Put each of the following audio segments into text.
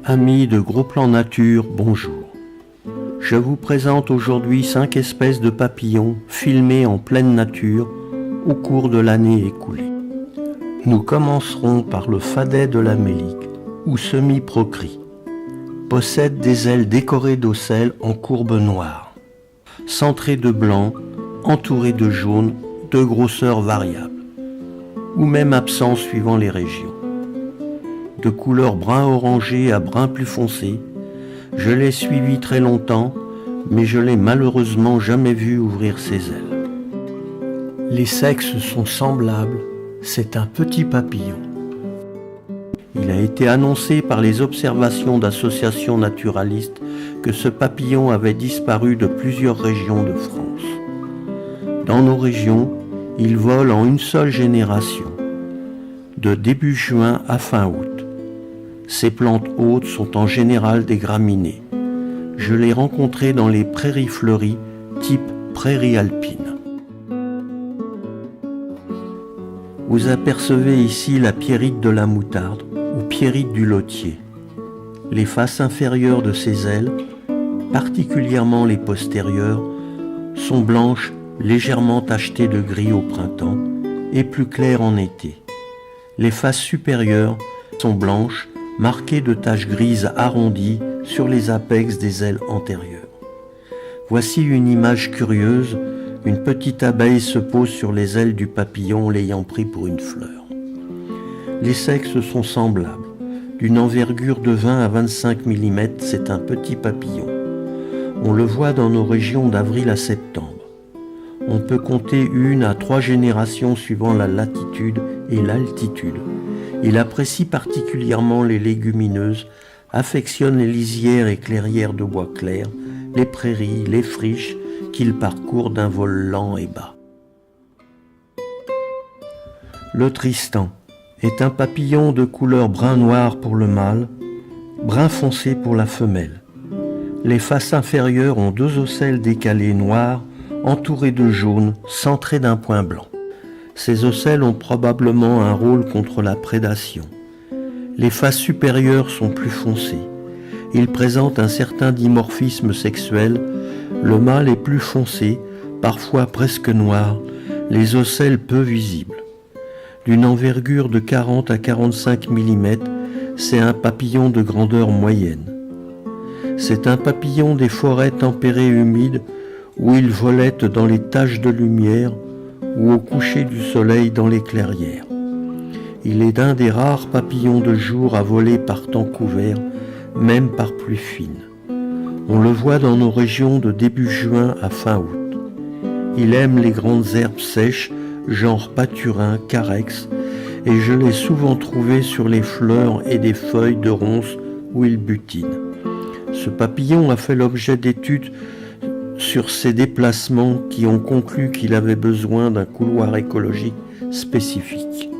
Amis de Gros Plan Nature, bonjour. Je vous présente aujourd'hui 5 espèces de papillons filmés en pleine nature au cours de l'année écoulée. Nous commencerons par le fadet de l'Amélique, ou semi-procris. Possède des ailes décorées d'ocelles en courbe noire, centrées de blanc, entourées de jaune, de grosseur variable, ou même absent suivant les régions. De couleur brun orangé à brun plus foncé, je l'ai suivi très longtemps, mais je l'ai malheureusement jamais vu ouvrir ses ailes. Les sexes sont semblables, c'est un petit papillon. Il a été annoncé par les observations d'associations naturalistes que ce papillon avait disparu de plusieurs régions de France. Dans nos régions, il vole en une seule génération, de début juin à fin août. Ces plantes hôtes sont en général des graminées. Je l'ai rencontré dans les prairies fleuries, type prairie alpine. Vous apercevez ici la pierrite de la moutarde ou pierrite du lotier. Les faces inférieures de ses ailes, particulièrement les postérieures, sont blanches, légèrement tachetées de gris au printemps et plus claires en été. Les faces supérieures sont blanches, marquées de taches grises arrondies sur les apex des ailes antérieures. Voici une image curieuse. Une petite abeille se pose sur les ailes du papillon, l'ayant pris pour une fleur. Les sexes sont semblables. D'une envergure de 20 à 25 mm, c'est un petit papillon. On le voit dans nos régions d'avril à septembre. On peut compter 1 à 3 générations suivant la latitude et l'altitude. Il apprécie particulièrement les légumineuses, affectionne les lisières et clairières de bois clair, les prairies, les friches, qu'il parcourt d'un vol lent et bas. Le tristan est un papillon de couleur brun-noir pour le mâle, brun foncé pour la femelle. Les faces inférieures ont 2 ocelles décalées noires, entourées de jaune, centrées d'un point blanc. Ces ocelles ont probablement un rôle contre la prédation. Les faces supérieures sont plus foncées. Ils présentent un certain dimorphisme sexuel. Le mâle est plus foncé, parfois presque noir, les ocelles peu visibles. D'une envergure de 40 à 45 mm, c'est un papillon de grandeur moyenne. C'est un papillon des forêts tempérées humides où il volette dans les taches de lumière ou au coucher du soleil dans les clairières. Il est un des rares papillons de jour à voler par temps couvert, même par pluie fine. On le voit dans nos régions de début juin à fin août. Il aime les grandes herbes sèches, genre pâturin, carex, et je l'ai souvent trouvé sur les fleurs et des feuilles de ronces où il butine. Ce papillon a fait l'objet d'études sur ses déplacements qui ont conclu qu'il avait besoin d'un couloir écologique spécifique.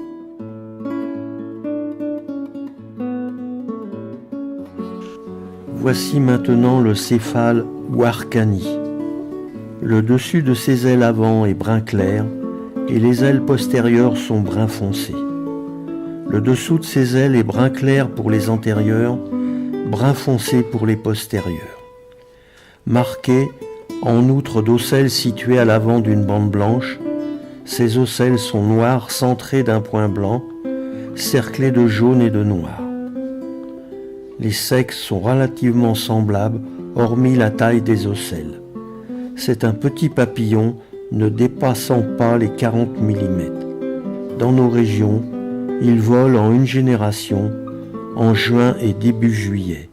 Voici maintenant le céphale ou arcani. Le dessus de ses ailes avant est brun clair et les ailes postérieures sont brun foncé. Le dessous de ses ailes est brun clair pour les antérieures, brun foncé pour les postérieures. Marqué en outre d'ocelles situées à l'avant d'une bande blanche, ces ocelles sont noires centrées d'un point blanc, cerclées de jaune et de noir. Les sexes sont relativement semblables, hormis la taille des ocelles. C'est un petit papillon ne dépassant pas les 40 mm. Dans nos régions, il vole en une génération, en juin et début juillet.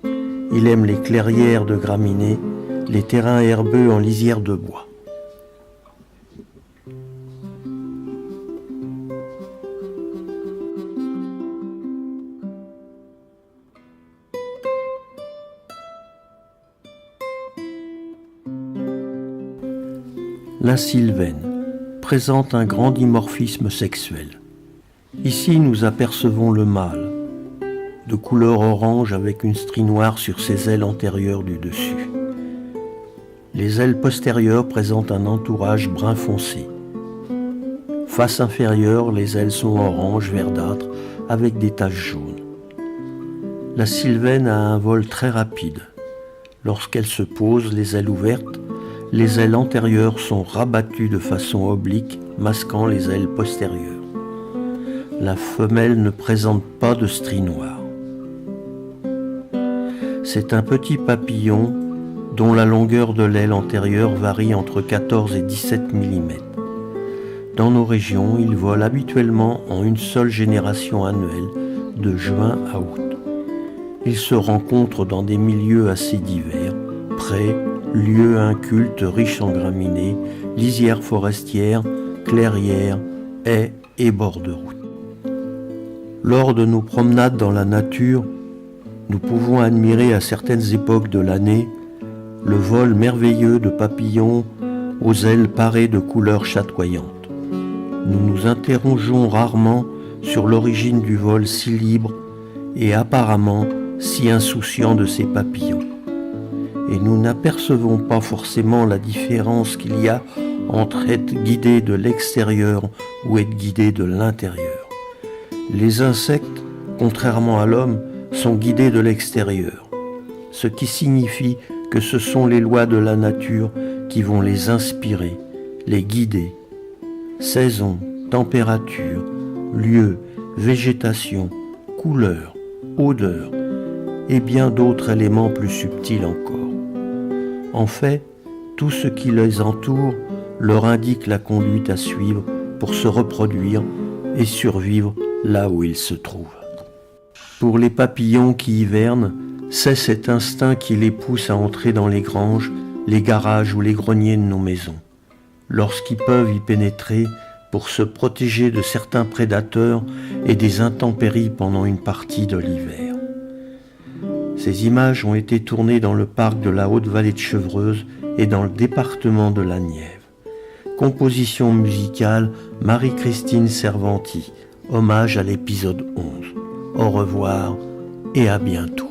Il aime les clairières de graminées, les terrains herbeux en lisière de bois. La sylvaine présente un grand dimorphisme sexuel. Ici, nous apercevons le mâle, de couleur orange avec une strie noire sur ses ailes antérieures du dessus. Les ailes postérieures présentent un entourage brun foncé. Face inférieure, les ailes sont orange verdâtre avec des taches jaunes. La sylvaine a un vol très rapide. Lorsqu'elle se pose, les ailes ouvertes, les ailes antérieures sont rabattues de façon oblique, masquant les ailes postérieures. La femelle ne présente pas de stries noires. C'est un petit papillon dont la longueur de l'aile antérieure varie entre 14 et 17 mm. Dans nos régions, il vole habituellement en une seule génération annuelle, de juin à août. Il se rencontre dans des milieux assez divers, prés, lieux incultes riches en graminées, lisières forestières, clairières, haies et bords de route. Lors de nos promenades dans la nature, nous pouvons admirer à certaines époques de l'année le vol merveilleux de papillons aux ailes parées de couleurs chatoyantes. Nous nous interrogeons rarement sur l'origine du vol si libre et apparemment si insouciant de ces papillons. Et nous n'apercevons pas forcément la différence qu'il y a entre être guidé de l'extérieur ou être guidé de l'intérieur. Les insectes, contrairement à l'homme, sont guidés de l'extérieur, ce qui signifie que ce sont les lois de la nature qui vont les inspirer, les guider. Saison, température, lieu, végétation, couleur, odeur et bien d'autres éléments plus subtils encore. En fait, tout ce qui les entoure leur indique la conduite à suivre pour se reproduire et survivre là où ils se trouvent. Pour les papillons qui hivernent, c'est cet instinct qui les pousse à entrer dans les granges, les garages ou les greniers de nos maisons, lorsqu'ils peuvent y pénétrer pour se protéger de certains prédateurs et des intempéries pendant une partie de l'hiver. Ces images ont été tournées dans le parc de la Haute-Vallée de Chevreuse et dans le département de la Nièvre. Composition musicale Marie-Christine Cervanti, hommage à l'épisode 11. Au revoir et à bientôt.